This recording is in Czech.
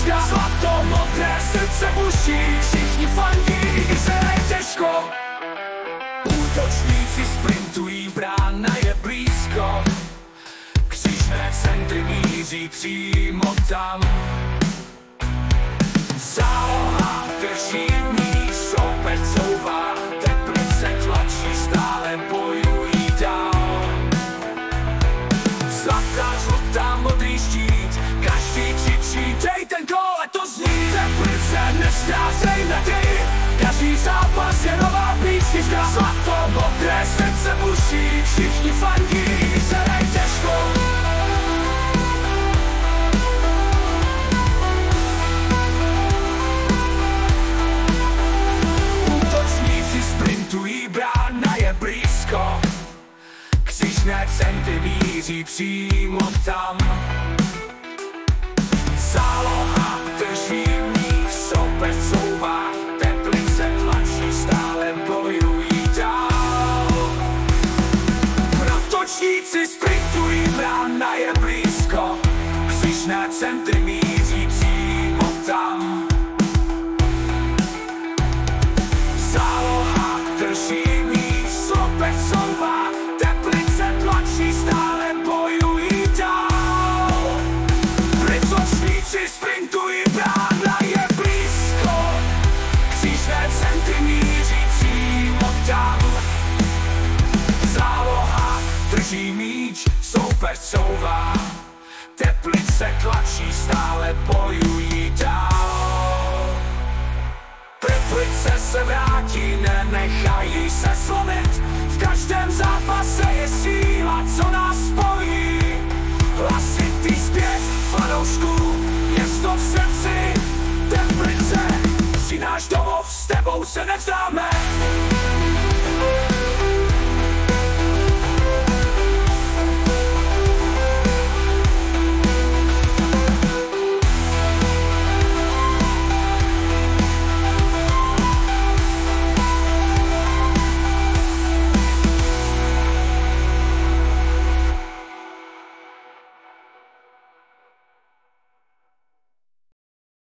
výstižka. Zlato, modré srdce buší, všichni fandí, se těžko. Útočníci sprintují, brána je blízko. Křižné centry míří přímo tam. Záloha drží míč, soupeř couvá, Teplice tlačí, stále bojují dál. Zlatá, žlutá, modrý štít, každý křičí, dej ten gól, ať to zní. Teplice, nestrácej naději, každý zápas je nová písnička. Zlato, modré srdce buší, všichni fandí, se těžko. Brána je blízko, křižné centry míří přímo tam. Záloha drží míč, soupeř couvá, Teplice tlačí, stále bojují dál. Útočníci sprintují, brána je blízko, křižné centry míří přímo tam. Záloha drží míč, soupeř couvá, Teplice tlačí, stále bojují dál. Útočníci sprintují, brána je blízko, křižné centry míří přímo tam. Záloha drží míč, soupeř couvá, Teplice tlačí, stále bojují dál. Teplice se vrátí, nenechají se slomit. V každém zápase je síla, co nás spojí. Hlasitý zpěv fanoušků, město v srdci. Teplice, si náš domov, s tebou se nevzdáme.